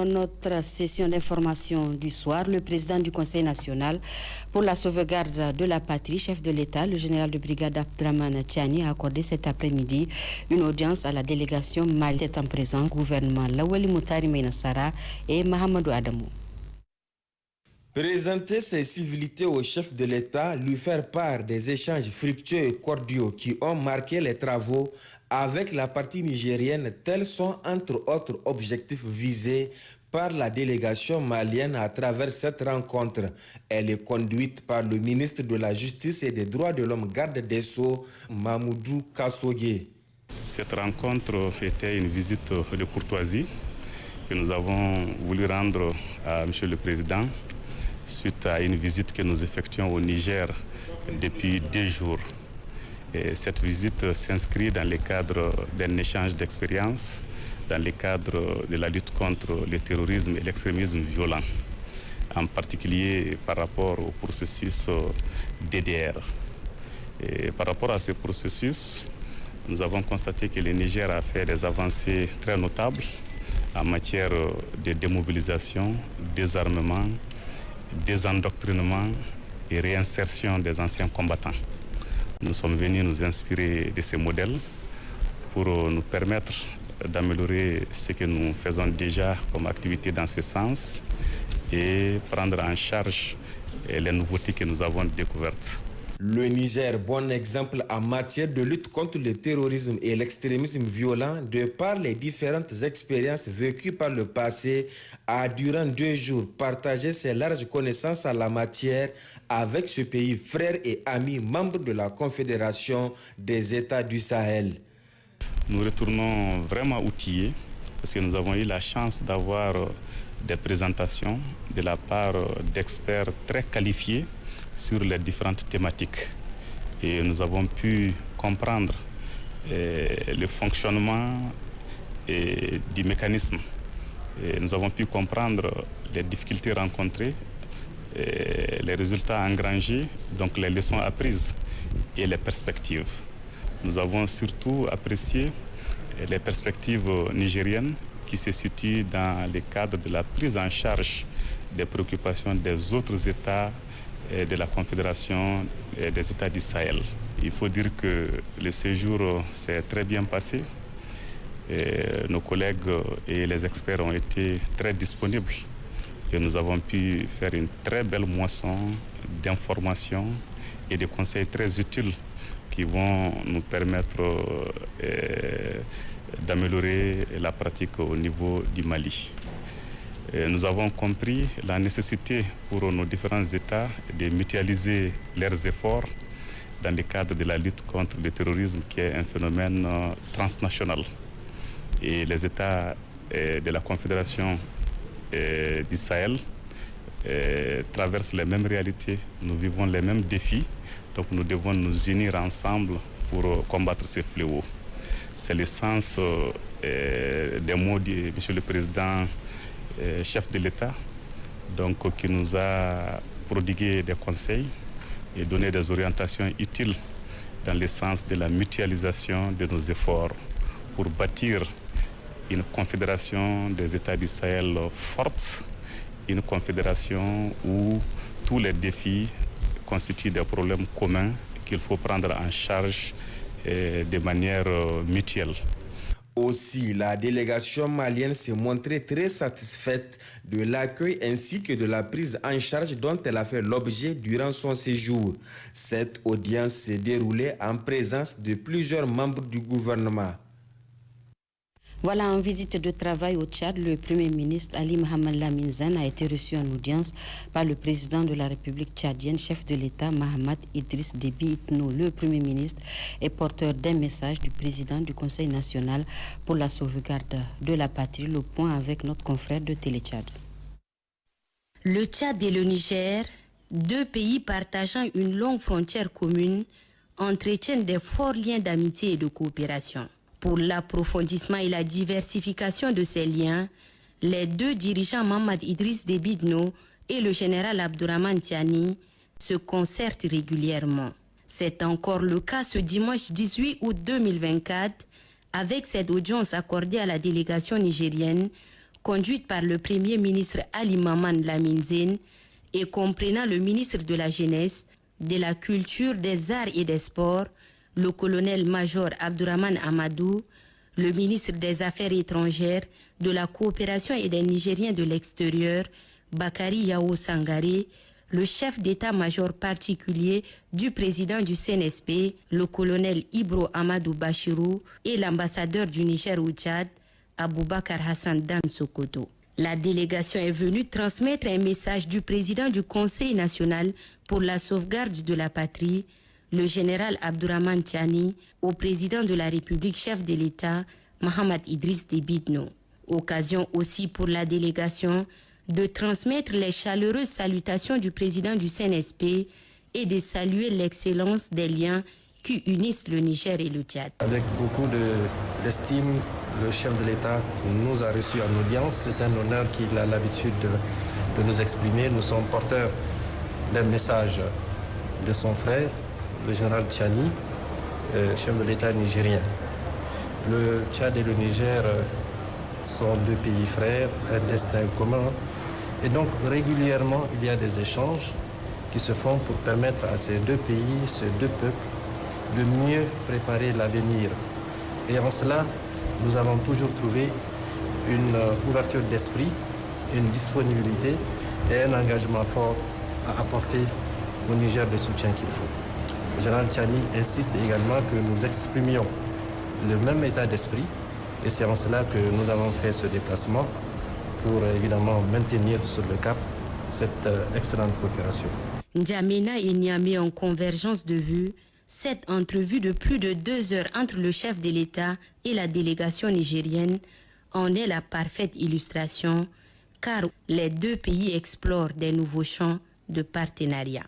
Dans notre session d'information du soir, le président du Conseil national pour la sauvegarde de la patrie, chef de l'État, le général de brigade Abdraman Tiani, a accordé cet après-midi une audience à la délégation malienne en présence du gouvernement Lawali Moutari Meinassara et Mahamadou Adamou. Présenter ses civilités au chef de l'État, lui faire part des échanges fructueux et cordiaux qui ont marqué les travaux avec la partie nigérienne, tels sont entre autres objectifs visés par la délégation malienne à travers cette rencontre. Elle est conduite par le ministre de la Justice et des Droits de l'Homme, garde des Sceaux, Mamoudou Kassogué. Cette rencontre était une visite de courtoisie que nous avons voulu rendre à M. le Président suite à une visite que nous effectuons au Niger depuis 2 jours. Et cette visite s'inscrit dans le cadre d'un échange d'expériences, dans le cadre de la lutte contre le terrorisme et l'extrémisme violent, en particulier par rapport au processus DDR. Et par rapport à ce processus, nous avons constaté que le Niger a fait des avancées très notables en matière de démobilisation, désarmement, désendoctrinement et réinsertion des anciens combattants. Nous sommes venus nous inspirer de ces modèles pour nous permettre d'améliorer ce que nous faisons déjà comme activité dans ce sens et prendre en charge les nouveautés que nous avons découvertes. Le Niger, bon exemple en matière de lutte contre le terrorisme et l'extrémisme violent, de par les différentes expériences vécues par le passé, a durant 2 jours partagé ses larges connaissances en la matière avec ce pays frère et ami membre de la Confédération des États du Sahel. Nous retournons vraiment outillés parce que nous avons eu la chance d'avoir des présentations de la part d'experts très qualifiés sur les différentes thématiques. Et nous avons pu comprendre le fonctionnement du mécanisme. Et nous avons pu comprendre les difficultés rencontrées, les résultats engrangés, donc les leçons apprises et les perspectives. Nous avons surtout apprécié les perspectives nigériennes qui se situent dans le cadre de la prise en charge des préoccupations des autres États de la Confédération des États du Sahel. Il faut dire que le séjour s'est très bien passé. Nos collègues et les experts ont été très disponibles et nous avons pu faire une très belle moisson d'informations et de conseils très utiles qui vont nous permettre d'améliorer la pratique au niveau du Mali. Nous avons compris la nécessité pour nos différents États de mutualiser leurs efforts dans le cadre de la lutte contre le terrorisme qui est un phénomène transnational. Et les États de la Confédération du Sahel traversent les mêmes réalités, nous vivons les mêmes défis, donc nous devons nous unir ensemble pour combattre ces fléaux. C'est le sens des mots de M. le Président chef de l'État, donc qui nous a prodigué des conseils et donné des orientations utiles dans le sens de la mutualisation de nos efforts pour bâtir une confédération des États du Sahel forte, une confédération où tous les défis constituent des problèmes communs qu'il faut prendre en charge de manière mutuelle. Aussi, la délégation malienne s'est montrée très satisfaite de l'accueil ainsi que de la prise en charge dont elle a fait l'objet durant son séjour. Cette audience s'est déroulée en présence de plusieurs membres du gouvernement. Voilà, en visite de travail au Tchad, le Premier ministre Ali Mohamed Lamine Zane a été reçu en audience par le président de la République tchadienne, chef de l'État, Mahamat Idriss Déby Itno. Le Premier ministre est porteur d'un message du président du Conseil national pour la sauvegarde de la patrie. Le point avec notre confrère de Télé Tchad. Le Tchad et le Niger, 2 pays partageant une longue frontière commune, entretiennent des forts liens d'amitié et de coopération. Pour l'approfondissement et la diversification de ces liens, les 2 dirigeants Mahamat Idriss Déby Itno et le général Abdraman Tiani se concertent régulièrement. C'est encore le cas ce dimanche 18 août 2024 avec cette audience accordée à la délégation nigérienne conduite par le Premier ministre Ali Maman Lamine Zen et comprenant le ministre de la Jeunesse, de la Culture, des Arts et des Sports, le colonel-major Abdourahmane Amadou, le ministre des Affaires étrangères, de la Coopération et des Nigériens de l'extérieur, Bakari Yao Sangaré, le chef d'état-major particulier du président du CNSP, le colonel Ibro Amadou Bachirou, et l'ambassadeur du Niger au Tchad, Aboubakar Hassan Dan Sokoto. La délégation est venue transmettre un message du président du Conseil national pour la sauvegarde de la patrie, le général Abdourahmane Tiani, au président de la République, chef de l'État, Mohamed Idriss Déby Itno. Occasion aussi pour la délégation de transmettre les chaleureuses salutations du président du CNSP et de saluer l'excellence des liens qui unissent le Niger et le Tchad. Avec beaucoup d'estime, le chef de l'État nous a reçus en audience. C'est un honneur qu'il a l'habitude de nous exprimer. Nous sommes porteurs d'un message de son frère, le général Tiani, chef de l'État nigérien. Le Tchad et le Niger sont deux pays frères, un destin commun. Et donc régulièrement, il y a des échanges qui se font pour permettre à ces deux pays, ces deux peuples, de mieux préparer l'avenir. Et en cela, nous avons toujours trouvé une ouverture d'esprit, une disponibilité et un engagement fort à apporter au Niger le soutien qu'il faut. Le général Tiani insiste également que nous exprimions le même état d'esprit et c'est en cela que nous avons fait ce déplacement pour évidemment maintenir sur le cap cette excellente coopération. N'Djamena et Niamey en convergence de vues. Cette entrevue de plus de 2 heures entre le chef de l'État et la délégation nigérienne en est la parfaite illustration, car les deux pays explorent des nouveaux champs de partenariat.